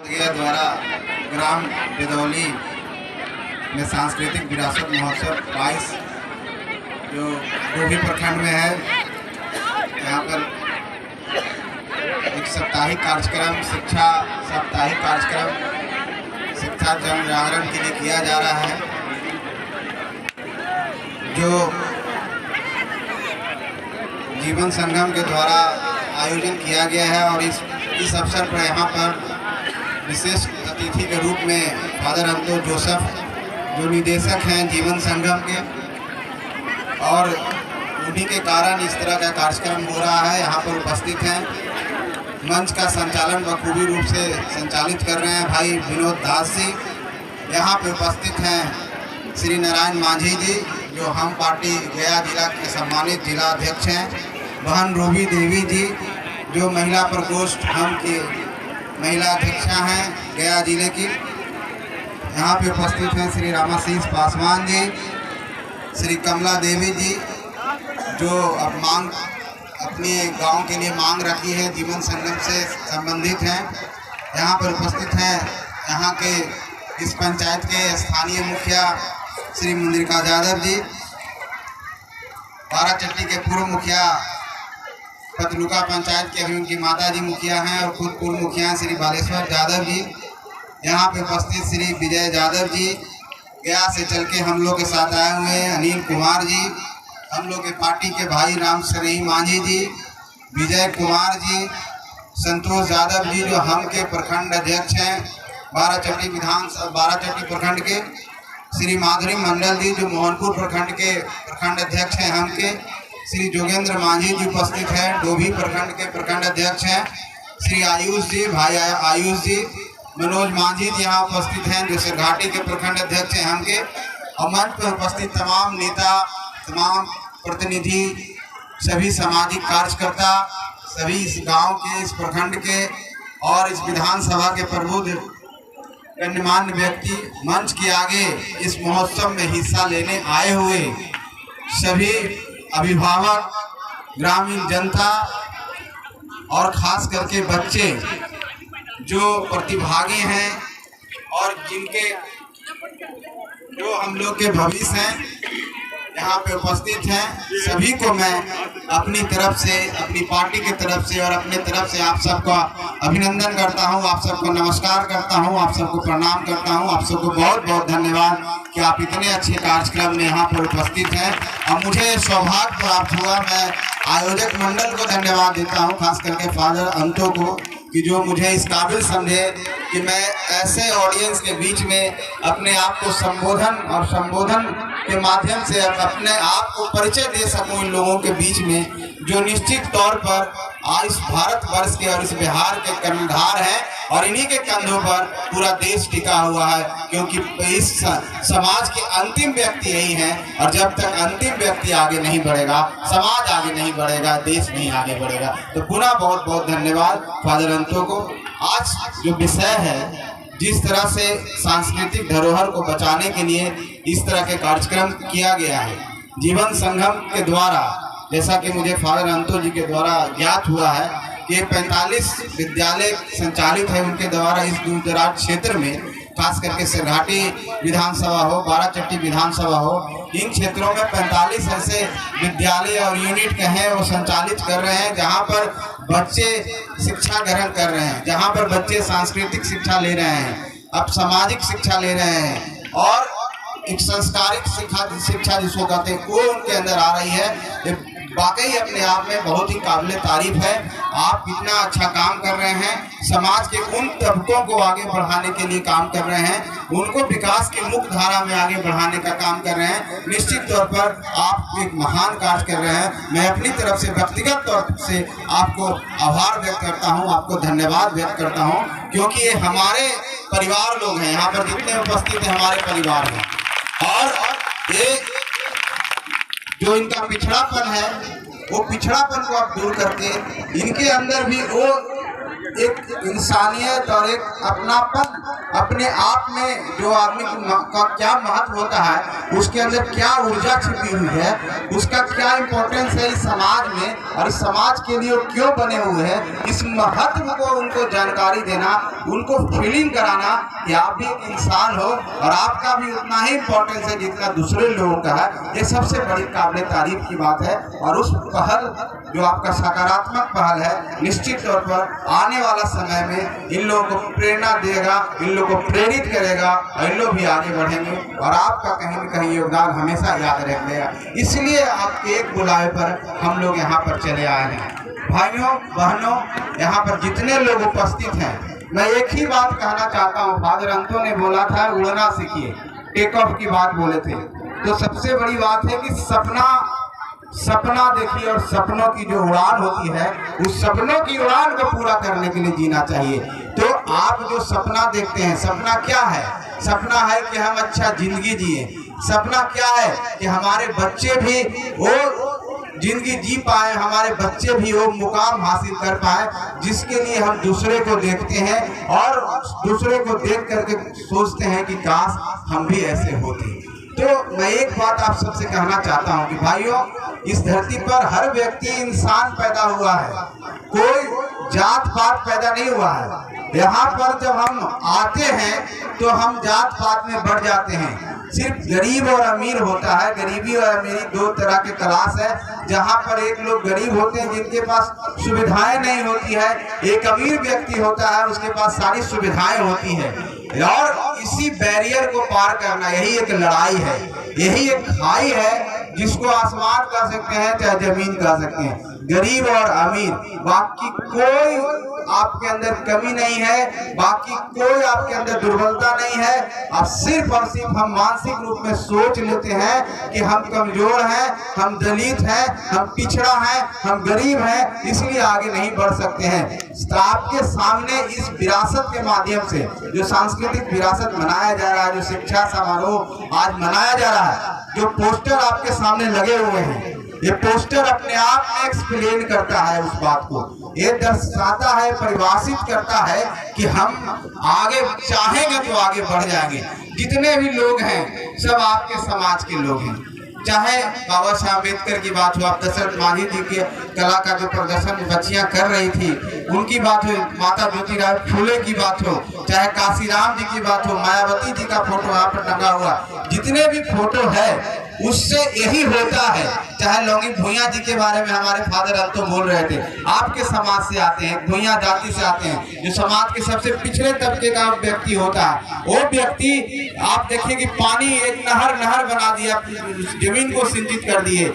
द्वारा ग्राम बेदौली में सांस्कृतिक विरासत महोत्सव 22 जो डोभी प्रखंड में है, यहाँ पर एक साप्ताहिक कार्यक्रम शिक्षा जन जागरण के लिए किया जा रहा है, जो जीवन संगम के द्वारा आयोजन किया गया है। और इस अवसर पर यहाँ पर विशेष अतिथि के रूप में फादर अंतो जोसेफ, जो निदेशक हैं जीवन संगम के, और उन्हीं के कारण इस तरह का कार्यक्रम हो रहा है, यहाँ पर उपस्थित हैं। मंच का संचालन बखूबी रूप से संचालित कर रहे हैं भाई विनोद दास जी। यहाँ पर उपस्थित हैं श्री नारायण मांझी जी, जो हम पार्टी गया जिला के सम्मानित जिला अध्यक्ष हैं। बहन रूबी देवी जी, जो महिला प्रकोष्ठ हम की महिला अध्यक्षा हैं गया जिले की। यहाँ पे उपस्थित हैं श्री रामाशीष पासवान जी, श्री कमला देवी जी, जो अब अपने गांव के लिए मांग रखी है, जीवन संगम से संबंधित हैं। यहाँ पर उपस्थित हैं यहाँ के इस पंचायत के स्थानीय मुखिया श्री मुंद्रिका यादव जी, बाराचट्टी के पूर्व मुखिया पतलुका पंचायत के अभी उनकी माता जी मुखिया हैं, और खुद पूर्व मुखिया श्री बालेश्वर यादव जी। यहाँ पे उपस्थित श्री विजय यादव जी, गया से चल के हम लोग के साथ आए हुए हैं अनिल कुमार जी, हम लोग के पार्टी के भाई राम श्री मांझी जी, विजय कुमार जी, संतोष यादव जी, जो हम के प्रखंड अध्यक्ष हैं बाराचट्टी प्रखंड के, श्री माधुरी मंडल जी, जो मोहनपुर प्रखंड के प्रखंड अध्यक्ष हैं हम के, श्री जोगेंद्र मांझी जी उपस्थित हैं, डोभी प्रखंड के प्रखंड अध्यक्ष हैं, श्री आयुष जी, भाई आयुष जी, मनोज मांझी जी यहाँ उपस्थित हैं, जो सिरघाटी के प्रखंड अध्यक्ष हैं हम के। और मंच पर उपस्थित तमाम नेता, तमाम प्रतिनिधि, सभी सामाजिक कार्यकर्ता, सभी इस गांव के, इस प्रखंड के और इस विधानसभा के प्रबुद्ध गण्यमान्य व्यक्ति, मंच के आगे इस महोत्सव में हिस्सा लेने आए हुए सभी अभिभावक, ग्रामीण जनता और खास करके बच्चे जो प्रतिभागी हैं और जो हम लोग के भविष्य हैं, यहाँ पे उपस्थित हैं, सभी को मैं अपनी तरफ से, अपनी पार्टी की तरफ से और अपने तरफ से आप सबका अभिनंदन करता हूँ, आप सबको नमस्कार करता हूँ, आप सबको प्रणाम करता हूँ। आप सबको बहुत बहुत धन्यवाद कि आप इतने अच्छे कार्यक्रम में यहाँ पर उपस्थित हैं। और मुझे सौभाग्य प्राप्त हुआ, मैं आयोजक मंडल को धन्यवाद देता हूँ, खास करके फादर अंतो को, कि जो मुझे इस काबिल समझे कि मैं ऐसे ऑडियंस के बीच में अपने आप को संबोधन के माध्यम से अपने आप को परिचय दे सकूं इन लोगों के बीच में, जो निश्चित तौर पर इस भारतवर्ष के और इस बिहार के कर्णधार हैं, और इन्हीं के कंधों पर पूरा देश टिका हुआ है, क्योंकि इस समाज के अंतिम व्यक्ति यही हैं। और जब तक अंतिम व्यक्ति आगे नहीं बढ़ेगा, समाज आगे नहीं बढ़ेगा, देश नहीं आगे बढ़ेगा। तो पुनः बहुत बहुत धन्यवाद फादर अंतो को। आज जो विषय है, जिस तरह से सांस्कृतिक धरोहर को बचाने के लिए इस तरह के कार्यक्रम किया गया है जीवन संगम के द्वारा, जैसा कि मुझे फादर अंतो जी के द्वारा ज्ञात हुआ है कि 45 विद्यालय संचालित है उनके द्वारा इस दूर दराज क्षेत्र में, खास करके सिरघाटी विधानसभा हो, बाराचट्टी विधानसभा हो, इन क्षेत्रों में 45 ऐसे विद्यालय और यूनिट कहें वो संचालित कर रहे हैं, जहां पर बच्चे शिक्षा ग्रहण कर रहे हैं, जहां पर बच्चे सांस्कृतिक शिक्षा ले रहे हैं, अब सामाजिक शिक्षा ले रहे हैं, और एक संस्कारिक शिक्षा जिसको कहते हैं वो उनके अंदर आ रही है। वाकई अपने आप में बहुत ही काबिल तारीफ है। आप इतना अच्छा काम कर रहे हैं, समाज के उन तबकों को आगे बढ़ाने के लिए काम कर रहे हैं, उनको विकास की मुख्य धारा में आगे बढ़ाने का काम कर रहे हैं। निश्चित तौर पर आप एक महान कार्य कर रहे हैं। मैं अपनी तरफ से व्यक्तिगत तौर से आपको आभार व्यक्त करता हूं, आपको धन्यवाद व्यक्त करता हूं, क्योंकि ये हमारे परिवार लोग हैं, यहाँ पर जितने उपस्थित हैं हमारे परिवार हैं। और ये जो इनका पिछड़ापन है, वो पिछड़ापन को आप दूर करके इनके अंदर भी वो एक इंसानियत और एक अपनापन, अपने आप में जो आदमी का क्या महत्व होता है, उसके अंदर क्या ऊर्जा छिपी हुई है, उसका क्या इम्पोर्टेंस है इस समाज में, और इस समाज के लिए वो क्यों बने हुए हैं, इस महत्व को उनको जानकारी देना, उनको फीलिंग कराना कि आप भी एक इंसान हो और आपका भी उतना ही इम्पोर्टेंस है जितना दूसरे लोगों का है। ये सबसे बड़ी काबिल तारीफ की बात है। और उस पहल जो आपका सकारात्मक पहल है, निश्चित तौर पर आने वाला समय में इन लोगों को प्रेरणा देगा, इन लोगों को प्रेरित करेगा और इन लोग भी आगे बढ़ेंगे और आपका कहीं न कहीं योगदान हमेशा याद रखेगा। इसलिए आपके एक बुलावे पर हम लोग यहाँ पर चले आए हैं। भाइयों बहनों, यहाँ पर जितने लोग उपस्थित हैं, मैं एक ही बात कहना चाहता हूँ। फादर अंतो ने बोला था उड़ना सीखिए, टेक ऑफ की बात बोले थे। तो सबसे बड़ी बात है कि सपना देखिए, और सपनों की जो उड़ान होती है, उस सपनों की उड़ान को पूरा करने के लिए जीना चाहिए। तो आप जो सपना देखते हैं, सपना क्या है? सपना है कि हम अच्छा जिंदगी जिए। सपना क्या है कि हमारे बच्चे भी वो जिंदगी जी पाए, हमारे बच्चे भी वो मुकाम हासिल कर पाए जिसके लिए हम दूसरे को देखते हैं और दूसरे को देख करके सोचते हैं कि काश हम भी ऐसे होते। तो मैं एक बात आप सबसे कहना चाहता हूँ कि भाइयों, इस धरती पर हर व्यक्ति इंसान पैदा हुआ है, कोई जात पात पैदा नहीं हुआ है। यहाँ पर जब हम आते हैं तो हम जात पात में बढ़ जाते हैं। सिर्फ गरीब और अमीर होता है। गरीबी और अमीरी दो तरह के क्लास है, जहाँ पर एक लोग गरीब होते हैं जिनके पास सुविधाएं नहीं होती है, एक अमीर व्यक्ति होता है उसके पास सारी सुविधाएं होती है। और इसी बैरियर को पार करना, यही एक लड़ाई है, यही एक खाई है जिसको आसमान कह सकते हैं चाहे जमीन कह सकते हैं। गरीब और अमीर, बाकी कोई आपके अंदर कमी नहीं है, बाकी कोई आपके अंदर दुर्बलता नहीं है। अब सिर्फ और सिर्फ हम मानसिक रूप में सोच लेते हैं कि हम कमजोर हैं, हम दलित हैं, हम पिछड़ा हैं, हम गरीब हैं, इसलिए आगे नहीं बढ़ सकते हैं। तो आपके सामने इस विरासत के माध्यम से जो सांस्कृतिक विरासत मनाया जा रहा है, जो शिक्षा समारोह आज मनाया जा रहा है, जो पोस्टर आपके सामने लगे हुए हैं, ये पोस्टर अपने आप में एक्सप्लेन करता है उस बात को। ये दर्शाता है, परिभाषित करता है कि हम आगे चाहेंगे तो आगे बढ़ जाएंगे। जितने भी लोग हैं सब आपके समाज के लोग हैं। चाहे बाबा साहब अम्बेडकर की बात हो, आप दशरथ मांझी जी के कला का जो प्रदर्शन बच्चियां कर रही थी उनकी बात हो, माता ज्योतिराव फूले की बात हो, चाहे काशीराम जी की बात हो, मायावती जी का फोटो यहाँ पर टंगा हुआ, जितने भी फोटो है उससे यही होता है। चाहे लौंगी भूया जी के बारे में हमारे फादर अंतो बोल रहे थे, आपके समाज से आते हैं, भूया जाति से आते हैं, जो समाज के सबसे पिछड़े तबके का व्यक्ति होता है। वो व्यक्ति आप देखिए कि पानी एक नहर बना दिया, जमीन को सिंचित कर दिए,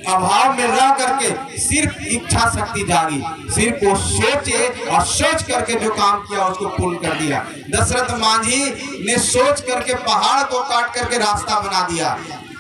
अभाव में रह करके सिर्फ इच्छा शक्ति जागी, सिर्फ वो सोचे और सोच करके जो काम किया उसको पूर्ण कर दिया। दशरथ मांझी ने सोच करके पहाड़ को काट करके रास्ता बना दिया।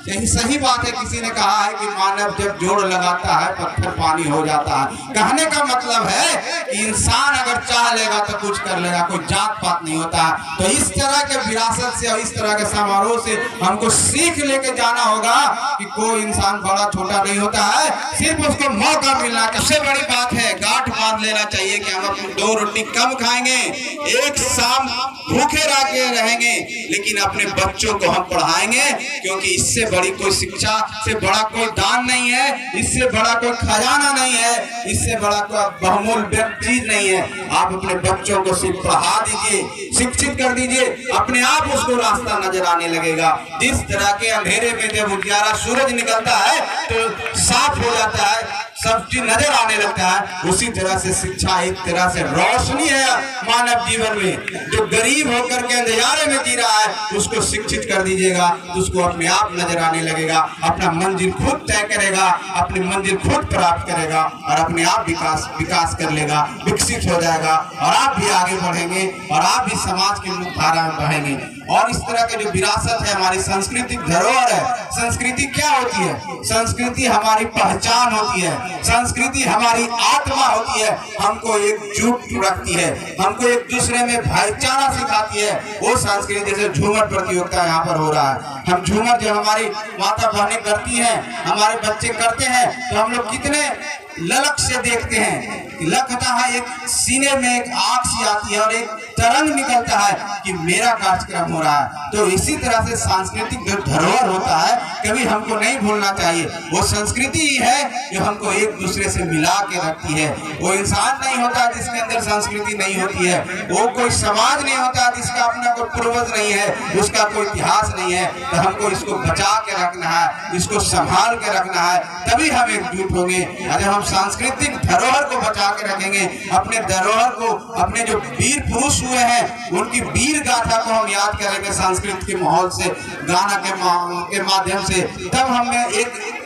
यही सही बात है। किसी ने कहा है कि मानव जब जोड़ लगाता है पत्थर पानी हो जाता है। कहने का मतलब है कि इंसान अगर चाह लेगा तो कुछ कर लेगा, कोई जात पात नहीं होता। तो इस तरह के विरासत से और इस तरह के समारोह से हमको सीख लेके जाना होगा कि कोई इंसान बड़ा छोटा नहीं होता है, सिर्फ उसको मौका मिलना। सबसे बड़ी बात है, गांठ बांध लेना चाहिए कि हम अपनी 2 रोटी कम खाएंगे, एक शाम भूखे रह के रहेंगे, लेकिन अपने बच्चों को हम पढ़ाएंगे, क्योंकि इससे बड़ी कोई शिक्षा से बड़ा कोई दान नहीं है, इससे बड़ा कोई खजाना नहीं है, इससे बड़ा कोई बहुमूल्य चीज नहीं है। आप अपने बच्चों को सिर्फ पढ़ा दीजिए, शिक्षित कर दीजिए, अपने आप उसको रास्ता नजर आने लगेगा। जिस तरह के अंधेरे में जब उजियारा सूरज निकलता है तो साफ हो जाता है, सब चीज नजर आने लगता है, उसी तरह से शिक्षा एक तरह से रोशनी है मानव जीवन में। जो गरीब होकर के अंधेरे में जी रहा है उसको शिक्षित कर दीजिएगा तो उसको अपने आप नजर आने लगेगा, अपना मंजिल खुद तय करेगा, अपनी मंजिल खुद प्राप्त करेगा और अपने आप विकास कर लेगा, विकसित हो जाएगा और आप भी आगे बढ़ेंगे और आप भी समाज की मुख्यधारा में बढ़ेंगे। और इस तरह के जो विरासत है, हमारी सांस्कृतिक धरोहर है। संस्कृति क्या होती है? संस्कृति हमारी पहचान होती है, संस्कृति हमारी आत्मा होती है, हमको एकजुट रखती है, हमको एक दूसरे में भाईचारा सिखाती है। वो संस्कृति, जैसे झूमर प्रतियोगिता यहाँ पर हो रहा है, हम झूमर जो हमारी माता बहनें करती हैं, हमारे बच्चे करते हैं, तो हम लोग कितने ललक से देखते हैं, लगता है एक सीने में एक आग सी आती है और एक तरंग निकलता है कि मेरा कार्यक्रम हो रहा है। तो इसी तरह से सांस्कृतिक जो धरोहर होता है कभी हमको नहीं भूलना चाहिए। वो संस्कृति ही है जो हमको एक दूसरे से मिला के रखती है। वो इंसान नहीं होता जिसके अंदर संस्कृति नहीं होती है, वो कोई समाज नहीं होता जिसका अपना कोई पूर्वज नहीं है, उसका कोई इतिहास नहीं है। तो हमको इसको बचा के रखना है, इसको संभाल के रखना है, तभी हम एकजुट होंगे। अगर हम सांस्कृतिक धरोहर को बचा के रखेंगे, अपने धरोहर को, अपने जो वीर पुरुष हुए हैं उनकी वीर गाथा को हम याद करेंगे सांस्कृतिक के माहौल से, गाना के माध्यम से, तब हमें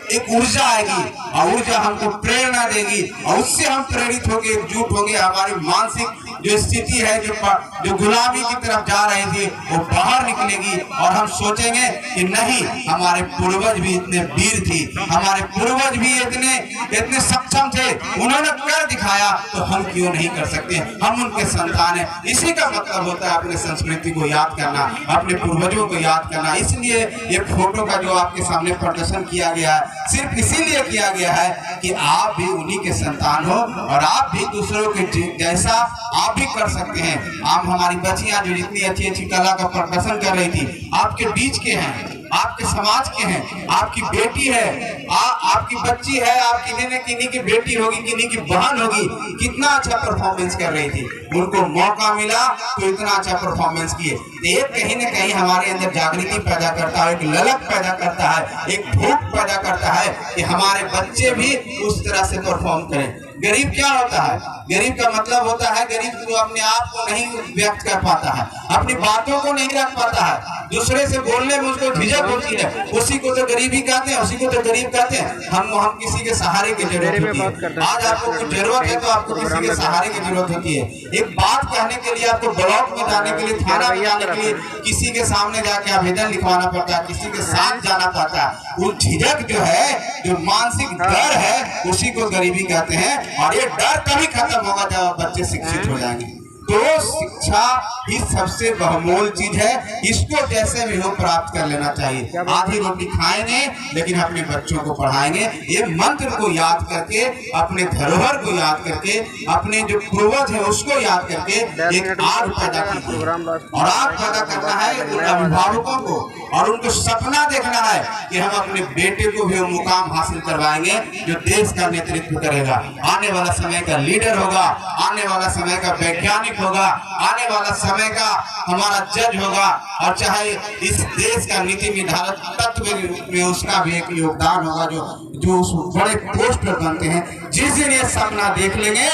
एक ऊर्जा आएगी और ऊर्जा हमको प्रेरणा देगी और उससे हम प्रेरित होकर एकजुट होंगे। हमारी मानसिक जो स्थिति है जो गुलामी की तरफ जा रही थी वो बाहर निकलेगी और हम सोचेंगे कि नहीं, हमारे पूर्वज भी इतने वीर थे, हमारे पूर्वज भी इतने सक्षम थे, उन्होंने कर दिखाया तो हम क्यों नहीं कर सकते, हम उनके संतान हैं। इसी का मतलब होता है अपने संस्कृति को याद करना, अपने पूर्वजों को याद करना। इसलिए ये फोटो का जो आपके सामने प्रदर्शन किया गया है सिर्फ इसीलिए किया गया है कि आप भी उन्हीं के संतान हो और आप भी दूसरों के जैसा आप भी कर सकते हैं। आप हमारी बच्चियां जो जितनी अच्छी अच्छी कला का प्रदर्शन कर रही थी, आपके बीच के हैं, आपके समाज के हैं, आपकी बेटी है, आपकी बच्ची है, आप किन्हीं की बेटी होगी, किन्हीं की बहन होगी, कितना अच्छा परफॉर्मेंस कर रही थी, उनको मौका मिला तो इतना अच्छा परफॉर्मेंस किए। एक कहीं न कहीं हमारे अंदर जागृति पैदा करता है, एक ललक पैदा करता है, एक भूख पैदा करता है कि हमारे बच्चे भी उस तरह से परफॉर्म करें। गरीब क्या होता है? गरीब का मतलब होता है गरीब जो अपने आप को नहीं व्यक्त कर पाता है, अपनी बातों को नहीं रख पाता है, दूसरे से बोलने में उसको झिझक होती है, उसी को तो गरीबी कहते हैं, उसी को तो गरीब कहते हैं। हम किसी के सहारे की जरूरत होती है। आज आपको कुछ जरूरत है तो आपको किसी के सहारे की जरूरत होती है। एक बात कहने के लिए आपको ब्लॉक में जाने के लिए, थाना में जाने के लिए किसी के सामने जाके आवेदन लिखवाना पड़ता है, किसी के साथ जाना पड़ता है। वो झिझक जो है, जो मानसिक डर है, उसी को गरीबी कहते हैं। और ये डर तभी खत्म होगा जब बच्चे शिक्षित हो जाएंगे। तो शिक्षा ही सबसे बहुमूल्य चीज है, इसको जैसे भी हो प्राप्त कर लेना चाहिए। आधी रोटी खाएंगे लेकिन अपने बच्चों को पढ़ाएंगे। ये मंत्र को याद करके, अपने धरोहर को याद करके, अपने जो पूर्वज है उसको याद करके एक आग पैदा कीजिए। और आग पैदा करना है उन अभिभावकों को, और उनको सपना देखना है कि हम अपने बेटे को भी मुकाम हासिल करवाएंगे जो देश का नेतृत्व करेगा, आने वाला समय का लीडर होगा, आने वाला समय का वैज्ञानिक होगा, आने वाला समय का हमारा जज होगा। और चाहे इस देश का नीति निर्धारक तत्व में उसका भी एक योगदान होगा, जो उस बड़े पोस्ट पर बनते हैं। जिस दिन ये सपना देख लेंगे,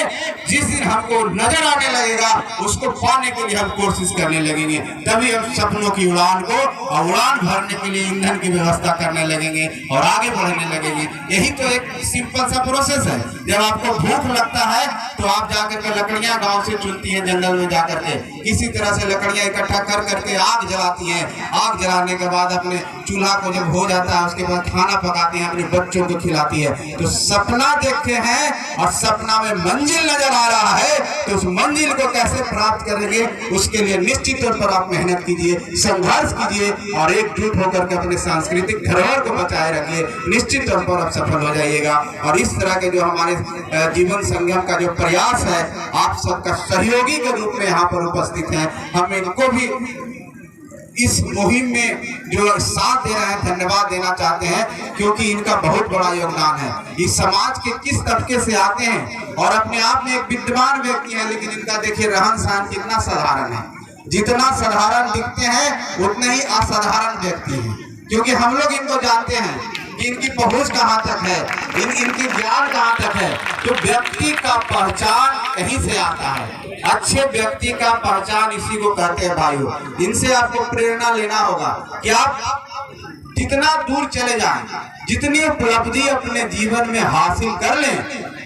जिस दिन हमको नजर आने लगेगा, उसको पाने के लिए हम कोशिश करने लगेंगे, तभी हम सपनों की उड़ान को, और उड़ान भरने के लिए ईंधन की व्यवस्था करने लगेंगे और आगे बढ़ने लगेंगे। यही तो एक सिंपल सा प्रोसेस है। जब आपको भूख लगता है तो आप जाकर के लकड़ियां गांव से चुनती हैं, जंगल में जाकर के किसी तरह से लकड़ियां इकट्ठा कर करके आग जलाती हैं। आग जलाने के बाद अपने चूल्हा को जब हो जाता है उसके बाद खाना पकाती हैं, अपने बच्चों को खिलाती है। तो सपना देखते हैं और सपना में मंजिल नजर आ रहा है, तो उस मंजिल को कैसे प्राप्त करेंगे, उसके लिए निश्चित तौर पर आप मेहनत कीजिए, संघर्ष कीजिए और एकजुट होकर के अपने सांस्कृतिक धरोहर को बचाए रखिए। निश्चित तौर पर आप सफल हो जाइएगा। और इस तरह के जो हमारे जीवन संगम का जो प्रयास है, आप सबका सहयोगी के रूप में यहाँ पर उपस्थित हैं, हम इनको भी इस मुहिम में जो साथ दे रहे हैं धन्यवाद देना चाहते हैं, क्योंकि इनका बहुत बड़ा योगदान है। इस समाज के किस तबके से आते हैं और अपने आप में एक विद्वान व्यक्ति है, लेकिन इनका देखिए रहन सहन कितना साधारण है। जितना साधारण दिखते हैं उतने ही असाधारण व्यक्ति हैं, क्योंकि हम लोग इनको जानते हैं कि इनकी पहुंच कहाँ तक है, इनकी ज्ञान कहाँ तक है। तो व्यक्ति का पहचान कहीं से आता है। अच्छे व्यक्ति का पहचान इसी को कहते हैं भाइयों। इनसे आपको प्रेरणा लेना होगा कि आप जितना दूर चले जाएं, जितनी उपलब्धि अपने जीवन में हासिल कर लें,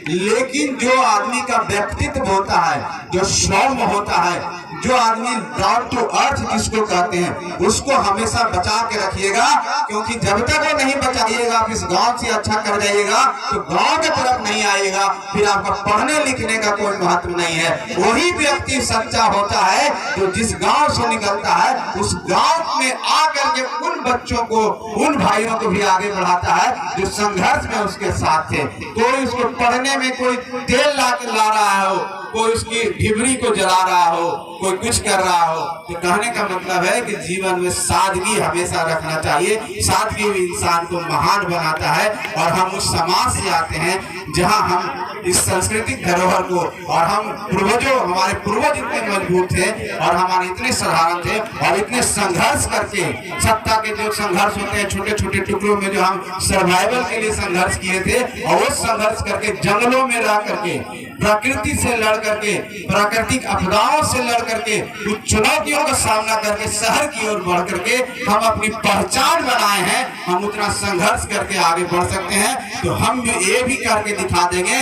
लेकिन जो आदमी का व्यक्तित्व होता है, जो सौम्य होता है, जो आदमी डाउन टू अर्थ जिसको कहते हैं उसको हमेशा बचा के रखिएगा, क्योंकि जब तक वो नहीं बचाइएगा, आप इस गांव से अच्छा कर जाइएगा तो गांव की तरफ नहीं आइएगा, फिर आपका पढ़ने लिखने का कोई महत्व नहीं है। वही व्यक्ति सच्चा होता है जो जिस गांव से निकलता है उस गांव में आकर के उन बच्चों को, उन भाइयों को भी आगे बढ़ाता है जो संघर्ष में उसके साथ थे। कोई उसको पढ़ने में कोई तेल ला रहा हो, कोई उसकी ढिबरी को जला रहा हो, कोई कुछ कर रहा हो, तो कहने का मतलब है कि जीवन में सादगी हमेशा रखना चाहिए। सादगी भी इंसान को महान बनाता है। और हम उस समाज से आते हैं जहां हम इस सांस्कृतिक धरोहर को, और हम पूर्वजों, हमारे पूर्वज इतने मजबूत थे और हमारे इतने साधारण थे और इतने संघर्ष करके, सत्ता के जो संघर्ष होते हैं छोटे छोटे टुकड़ों में, जो हम सर्वाइवल के लिए संघर्ष किए थे, और वो संघर्ष करके जंगलों में रह करके, प्रकृति से लड़ करके, प्राकृतिक आपदाओं से लड़ करके, कुछ चुनौतियों का सामना करके शहर की ओर बढ़ करके हम अपनी पहचान बनाए हैं। हम उतना संघर्ष करके आगे बढ़ सकते हैं, तो हम ये भी करके दिखा देंगे।